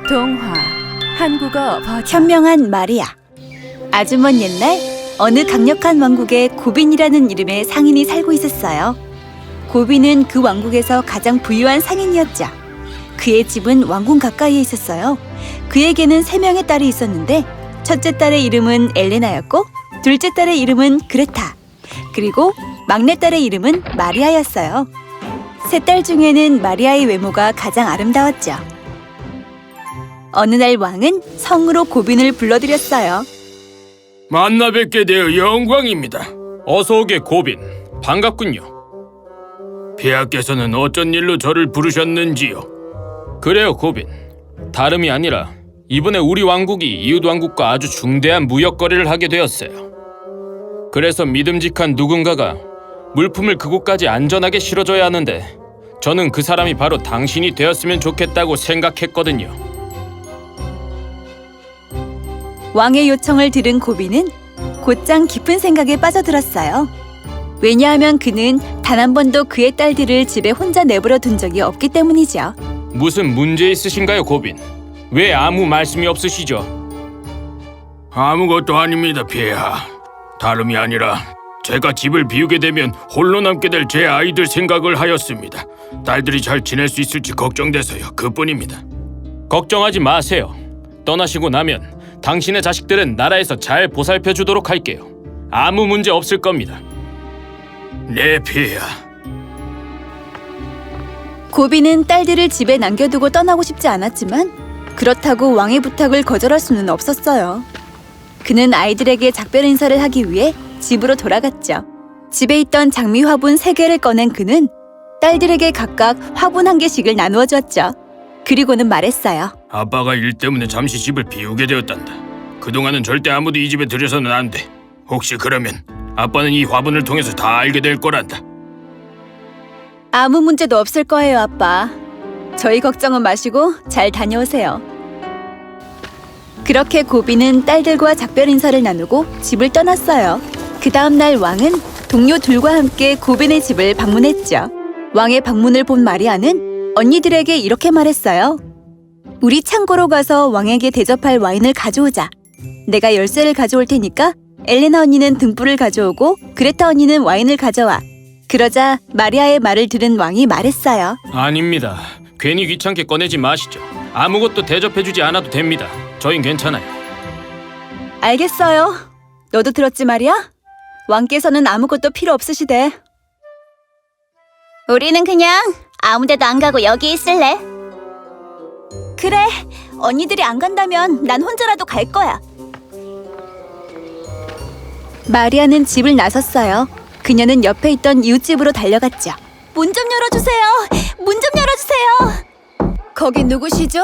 동화 한국어 버전 현명한 마리아. 아주 먼 옛날 어느 강력한 왕국에 고빈이라는 이름의 상인이 살고 있었어요. 고빈은 그 왕국에서 가장 부유한 상인이었죠. 그의 집은 왕궁 가까이에 있었어요. 그에게는 3명의 딸이 있었는데 첫째 딸의 이름은 엘레나였고 둘째 딸의 이름은 그레타, 그리고 막내딸의 이름은 마리아였어요. 세 딸 중에는 마리아의 외모가 가장 아름다웠죠. 어느 날 왕은 성으로 고빈을 불러들였어요. 만나 뵙게 되어 영광입니다. 어서 오게 고빈, 반갑군요. 폐하께서는 어쩐 일로 저를 부르셨는지요? 그래요 고빈, 다름이 아니라 이번에 우리 왕국이 이웃 왕국과 아주 중대한 무역 거래를 하게 되었어요. 그래서 믿음직한 누군가가 물품을 그곳까지 안전하게 실어줘야 하는데 저는 그 사람이 바로 당신이 되었으면 좋겠다고 생각했거든요. 왕의 요청을 들은 고빈은 곧장 깊은 생각에 빠져들었어요. 왜냐하면 그는 단 한 번도 그의 딸들을 집에 혼자 내버려 둔 적이 없기 때문이죠. 무슨 문제 있으신가요 고빈? 왜 아무 말씀이 없으시죠? 아무것도 아닙니다 폐하. 다름이 아니라 제가 집을 비우게 되면 홀로 남게 될 제 아이들 생각을 하였습니다. 딸들이 잘 지낼 수 있을지 걱정돼서요. 그뿐입니다. 걱정하지 마세요. 떠나시고 나면 당신의 자식들은 나라에서 잘 보살펴주도록 할게요. 아무 문제 없을 겁니다. 네, 폐하. 고빈은 딸들을 집에 남겨두고 떠나고 싶지 않았지만 그렇다고 왕의 부탁을 거절할 수는 없었어요. 그는 아이들에게 작별 인사를 하기 위해 집으로 돌아갔죠. 집에 있던 장미 화분 3개를 꺼낸 그는 딸들에게 각각 화분 1개씩을 나누어 주었죠. 그리고는 말했어요. 아빠가 일 때문에 잠시 집을 비우게 되었단다. 그동안은 절대 아무도 이 집에 들여서는 안 돼. 혹시 그러면 아빠는 이 화분을 통해서 다 알게 될 거란다. 아무 문제도 없을 거예요, 아빠. 저희 걱정은 마시고 잘 다녀오세요. 그렇게 고빈은 딸들과 작별 인사를 나누고 집을 떠났어요. 그 다음 날 왕은 동료 둘과 함께 고빈의 집을 방문했죠. 왕의 방문을 본 마리아는 언니들에게 이렇게 말했어요. 우리 창고로 가서 왕에게 대접할 와인을 가져오자. 내가 열쇠를 가져올 테니까 엘레나 언니는 등불을 가져오고 그레타 언니는 와인을 가져와. 그러자 마리아의 말을 들은 왕이 말했어요. 아닙니다. 괜히 귀찮게 꺼내지 마시죠. 아무것도 대접해주지 않아도 됩니다. 저흰 괜찮아요. 알겠어요. 너도 들었지 말이야? 왕께서는 아무것도 필요 없으시대. 우리는 그냥 아무 데도 안 가고 여기 있을래. 그래, 언니들이 안 간다면 난 혼자라도 갈 거야. 마리아는 집을 나섰어요. 그녀는 옆에 있던 이웃집으로 달려갔죠. 문 좀 열어주세요. 문 좀 열어주세요. 거기 누구시죠?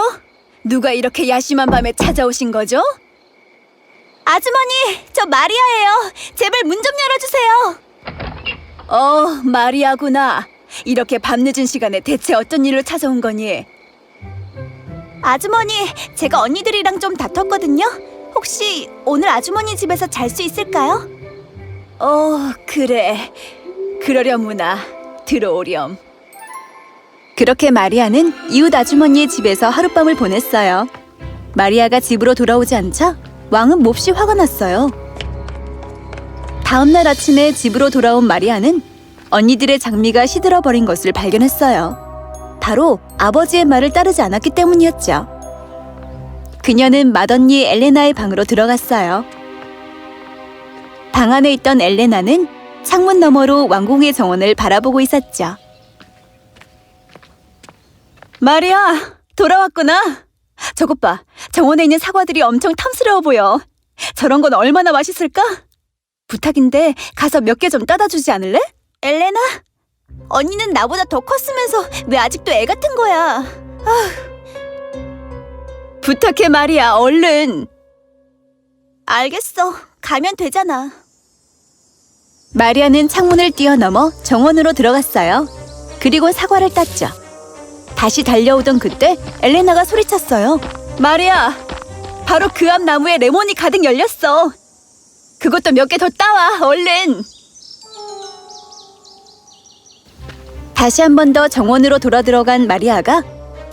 누가 이렇게 야심한 밤에 찾아오신 거죠? 아주머니, 저 마리아예요. 제발 문 좀 열어주세요. 마리아구나. 이렇게 밤늦은 시간에 대체 어떤 일로 찾아온 거니? 아주머니, 제가 언니들이랑 좀 다퉜거든요. 혹시 오늘 아주머니 집에서 잘 수 있을까요? 그래. 그러려무나. 들어오렴. 그렇게 마리아는 이웃 아주머니의 집에서 하룻밤을 보냈어요. 마리아가 집으로 돌아오지 않자 왕은 몹시 화가 났어요. 다음 날 아침에 집으로 돌아온 마리아는 언니들의 장미가 시들어버린 것을 발견했어요. 바로 아버지의 말을 따르지 않았기 때문이었죠. 그녀는 맏언니 엘레나의 방으로 들어갔어요. 방 안에 있던 엘레나는 창문 너머로 왕궁의 정원을 바라보고 있었죠. 마리아, 돌아왔구나. 저것 봐, 정원에 있는 사과들이 엄청 탐스러워 보여. 저런 건 얼마나 맛있을까? 부탁인데 가서 몇 개 좀 따다 주지 않을래? 엘레나, 언니는 나보다 더 컸으면서 왜 아직도 애 같은 거야? 부탁해 마리아, 얼른. 알겠어, 가면 되잖아. 마리아는 창문을 뛰어넘어 정원으로 들어갔어요. 그리고 사과를 땄죠. 다시 달려오던 그때 엘레나가 소리쳤어요. 마리아, 바로 그 앞 나무에 레몬이 가득 열렸어. 그것도 몇 개 더 따와, 얼른. 다시 한 번 더 정원으로 돌아 들어간 마리아가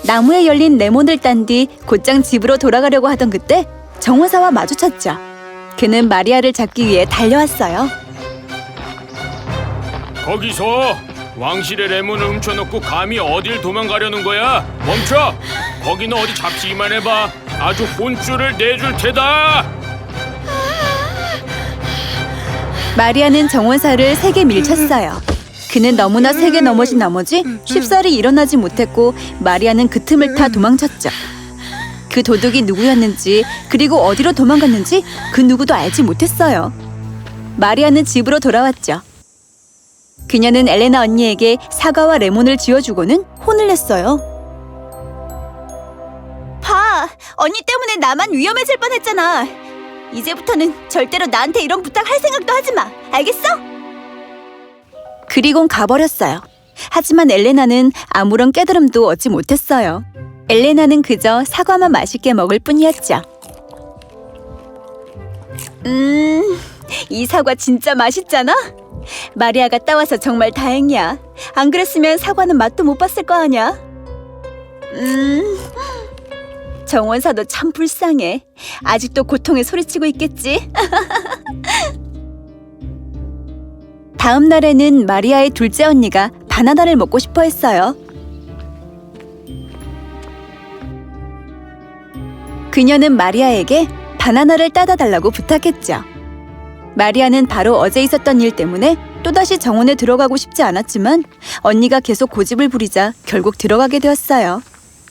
나무에 열린 레몬을 딴 뒤 곧장 집으로 돌아가려고 하던 그때 정원사와 마주쳤죠. 그는 마리아를 잡기 위해 달려왔어요. 거기서 왕실의 레몬을 훔쳐놓고 감히 어딜 도망가려는 거야? 멈춰! 거기는 어디 잡히기만 해봐. 아주 혼쭐을 내줄 테다. 마리아는 정원사를 세게 밀쳤어요. 그는 너무나 세게 넘어진 나머지 쉽사리 일어나지 못했고 마리아는 그 틈을 타 도망쳤죠. 그 도둑이 누구였는지 그리고 어디로 도망갔는지 그 누구도 알지 못했어요. 마리아는 집으로 돌아왔죠. 그녀는 엘레나 언니에게 사과와 레몬을 쥐어주고는 혼을 냈어요. 봐, 언니 때문에 나만 위험해질 뻔했잖아. 이제부터는 절대로 나한테 이런 부탁 할 생각도 하지 마. 알겠어? 그리곤 가버렸어요. 하지만 엘레나는 아무런 깨달음도 얻지 못했어요. 엘레나는 그저 사과만 맛있게 먹을 뿐이었죠. 이 사과 진짜 맛있잖아? 마리아가 따와서 정말 다행이야. 안 그랬으면 사과는 맛도 못 봤을 거 아냐? 정원사도 참 불쌍해. 아직도 고통에 소리치고 있겠지? 다음 날에는 마리아의 둘째 언니가 바나나를 먹고 싶어 했어요. 그녀는 마리아에게 바나나를 따다 달라고 부탁했죠. 마리아는 바로 어제 있었던 일 때문에 또다시 정원에 들어가고 싶지 않았지만 언니가 계속 고집을 부리자 결국 들어가게 되었어요.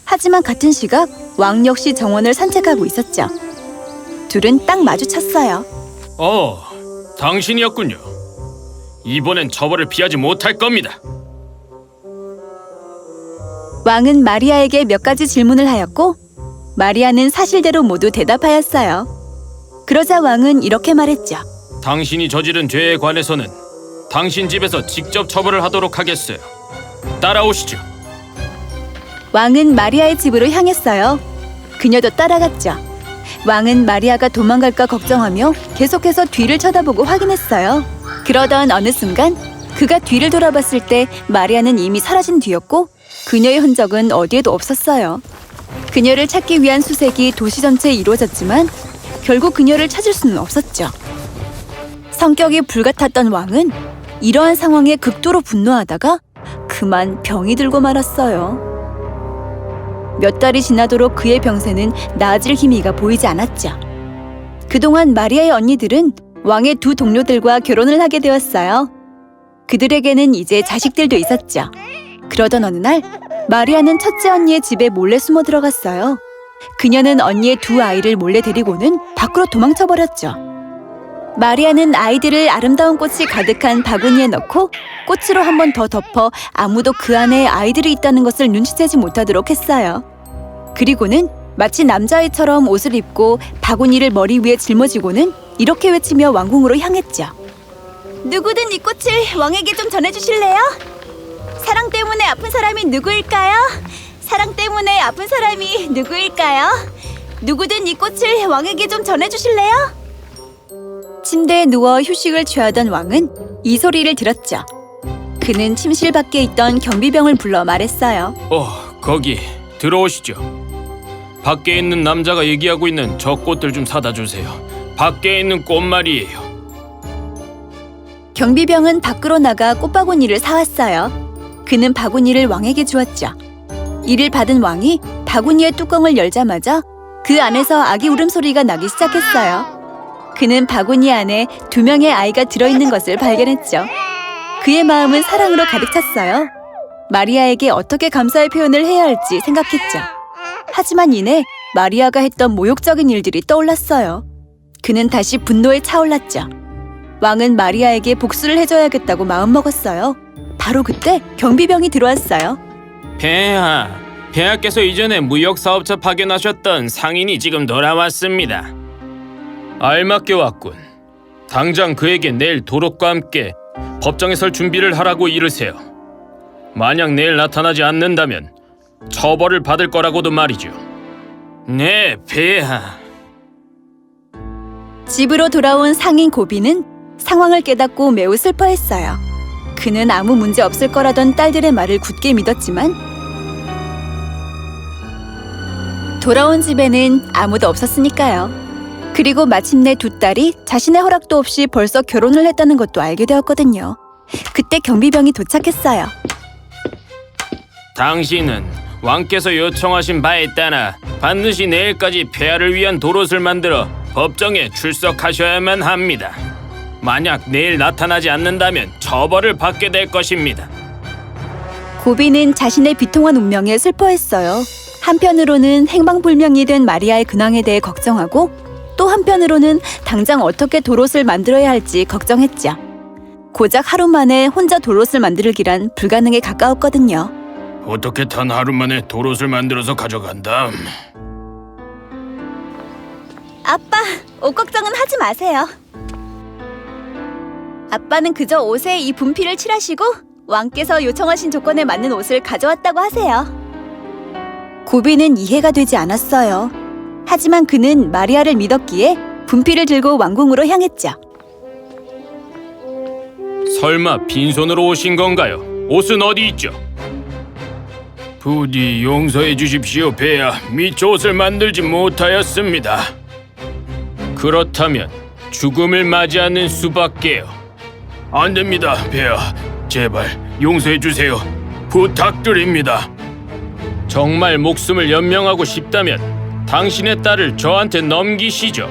하지만 같은 시각 왕 역시 정원을 산책하고 있었죠. 둘은 딱 마주쳤어요. 당신이었군요. 이번엔 처벌을 피하지 못할 겁니다. 왕은 마리아에게 몇 가지 질문을 하였고 마리아는 사실대로 모두 대답하였어요. 그러자 왕은 이렇게 말했죠. 당신이 저지른 죄에 관해서는 당신 집에서 직접 처벌을 하도록 하겠어요. 따라오시죠. 왕은 마리아의 집으로 향했어요. 그녀도 따라갔죠. 왕은 마리아가 도망갈까 걱정하며 계속해서 뒤를 쳐다보고 확인했어요. 그러던 어느 순간 그가 뒤를 돌아봤을 때 마리아는 이미 사라진 뒤였고 그녀의 흔적은 어디에도 없었어요. 그녀를 찾기 위한 수색이 도시 전체에 이루어졌지만 결국 그녀를 찾을 수는 없었죠. 성격이 불같았던 왕은 이러한 상황에 극도로 분노하다가 그만 병이 들고 말았어요. 몇 달이 지나도록 그의 병세는 나아질 기미가 보이지 않았죠. 그동안 마리아의 언니들은 왕의 두 동료들과 결혼을 하게 되었어요. 그들에게는 이제 자식들도 있었죠. 그러던 어느 날 마리아는 첫째 언니의 집에 몰래 숨어 들어갔어요. 그녀는 언니의 두 아이를 몰래 데리고는 밖으로 도망쳐버렸죠. 마리아는 아이들을 아름다운 꽃이 가득한 바구니에 넣고 꽃으로 한 번 더 덮어 아무도 그 안에 아이들이 있다는 것을 눈치채지 못하도록 했어요. 그리고는 마치 남자아이처럼 옷을 입고 바구니를 머리 위에 짊어지고는 이렇게 외치며 왕궁으로 향했죠. 누구든 이 꽃을 왕에게 좀 전해주실래요? 사랑 때문에 아픈 사람이 누구일까요? 사랑 때문에 아픈 사람이 누구일까요? 누구든 이 꽃을 왕에게 좀 전해주실래요? 침대에 누워 휴식을 취하던 왕은 이 소리를 들었죠. 그는 침실 밖에 있던 경비병을 불러 말했어요. 거기 들어오시죠. 밖에 있는 남자가 얘기하고 있는 저 꽃들 좀 사다 주세요. 밖에 있는 꽃 말이에요. 경비병은 밖으로 나가 꽃바구니를 사왔어요. 그는 바구니를 왕에게 주었죠. 이를 받은 왕이 바구니의 뚜껑을 열자마자 그 안에서 아기 울음소리가 나기 시작했어요. 그는 바구니 안에 2명의 아이가 들어있는 것을 발견했죠. 그의 마음은 사랑으로 가득 찼어요. 마리아에게 어떻게 감사의 표현을 해야 할지 생각했죠. 하지만 이내 마리아가 했던 모욕적인 일들이 떠올랐어요. 그는 다시 분노에 차올랐죠. 왕은 마리아에게 복수를 해줘야겠다고 마음먹었어요. 바로 그때 경비병이 들어왔어요. 폐하께서 이전에 무역사업자 파견하셨던 상인이 지금 돌아왔습니다. 알맞게 왔군. 당장 그에게 내일 도록과 함께 법정에 설 준비를 하라고 이르세요. 만약 내일 나타나지 않는다면 처벌을 받을 거라고도 말이죠. 네, 폐하. 집으로 돌아온 상인 고비는 상황을 깨닫고 매우 슬퍼했어요. 그는 아무 문제 없을 거라던 딸들의 말을 굳게 믿었지만 돌아온 집에는 아무도 없었으니까요. 그리고 마침내 두 딸이 자신의 허락도 없이 벌써 결혼을 했다는 것도 알게 되었거든요. 그때 경비병이 도착했어요. 당신은 왕께서 요청하신 바에 따라 반드시 내일까지 폐하를 위한 도롯을 만들어 법정에 출석하셔야만 합니다. 만약 내일 나타나지 않는다면 처벌을 받게 될 것입니다. 고비는 자신의 비통한 운명에 슬퍼했어요. 한편으로는 행방불명이 된 마리아의 근황에 대해 걱정하고 또 한편으로는 당장 어떻게 도롯을 만들어야 할지 걱정했죠. 고작 하루 만에 혼자 도롯을 만들기란 불가능에 가까웠거든요. 어떻게 단 하루 만에 도롯을 만들어서 가져간다? 아빠, 옷 걱정은 하지 마세요. 아빠는 그저 옷에 이 분필을 칠하시고 왕께서 요청하신 조건에 맞는 옷을 가져왔다고 하세요. 고비는 이해가 되지 않았어요. 하지만 그는 마리아를 믿었기에 분필을 들고 왕궁으로 향했죠. 설마 빈손으로 오신 건가요? 옷은 어디 있죠? 부디 용서해 주십시오, 폐하. 미처 옷을 만들지 못하였습니다. 그렇다면 죽음을 맞이하는 수밖에요. 안 됩니다, 폐하. 제발 용서해 주세요. 부탁드립니다. 정말 목숨을 연명하고 싶다면 당신의 딸을 저한테 넘기시죠.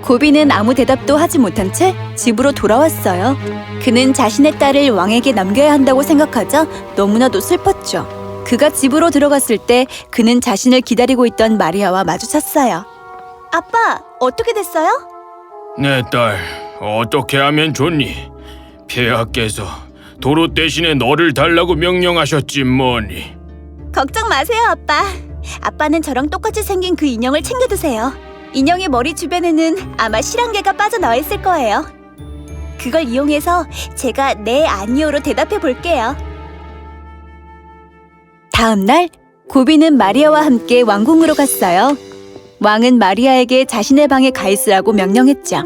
고비는 아무 대답도 하지 못한 채 집으로 돌아왔어요. 그는 자신의 딸을 왕에게 남겨야 한다고 생각하자 너무나도 슬펐죠. 그가 집으로 들어갔을 때 그는 자신을 기다리고 있던 마리아와 마주쳤어요. 아빠, 어떻게 됐어요? 내 딸, 어떻게 하면 좋니? 폐하께서 도롯 대신에 너를 달라고 명령하셨지 뭐니. 걱정 마세요, 아빠. 아빠는 저랑 똑같이 생긴 그 인형을 챙겨두세요. 인형의 머리 주변에는 아마 실한개가 빠져나와 있을 거예요. 그걸 이용해서 제가 네, 아니오로 대답해 볼게요. 다음 날 고비는 마리아와 함께 왕궁으로 갔어요. 왕은 마리아에게 자신의 방에 가 있으라고 명령했죠.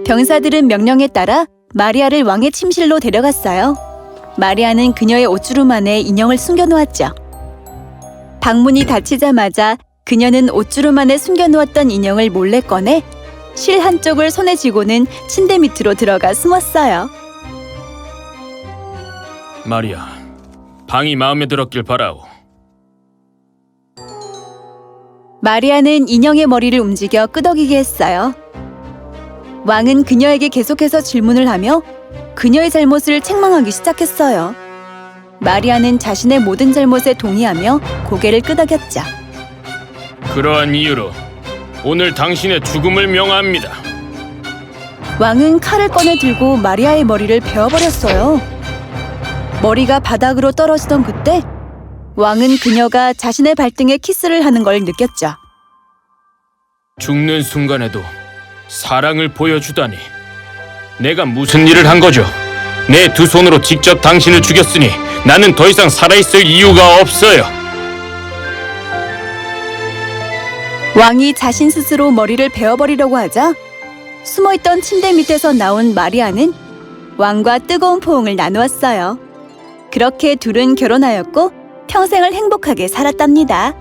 병사들은 명령에 따라 마리아를 왕의 침실로 데려갔어요. 마리아는 그녀의 옷주름 안에 인형을 숨겨놓았죠. 방문이 닫히자마자 그녀는 옷주름 안에 숨겨놓았던 인형을 몰래 꺼내 실 한쪽을 손에 쥐고는 침대 밑으로 들어가 숨었어요. 마리아, 방이 마음에 들었길 바라오. 마리아는 인형의 머리를 움직여 끄덕이게 했어요. 왕은 그녀에게 계속해서 질문을 하며 그녀의 잘못을 책망하기 시작했어요. 마리아는 자신의 모든 잘못에 동의하며 고개를 끄덕였죠. 그러한 이유로 오늘 당신의 죽음을 명합니다. 왕은 칼을 꺼내 들고 마리아의 머리를 베어버렸어요. 머리가 바닥으로 떨어지던 그때 왕은 그녀가 자신의 발등에 키스를 하는 걸 느꼈죠. 죽는 순간에도 사랑을 보여주다니. 내가 무슨 일을 한 거죠? 내 두 손으로 직접 당신을 죽였으니 나는 더 이상 살아있을 이유가 없어요. 왕이 자신 스스로 머리를 베어버리려고 하자 숨어있던 침대 밑에서 나온 마리아는 왕과 뜨거운 포옹을 나누었어요. 그렇게 둘은 결혼하였고 평생을 행복하게 살았답니다.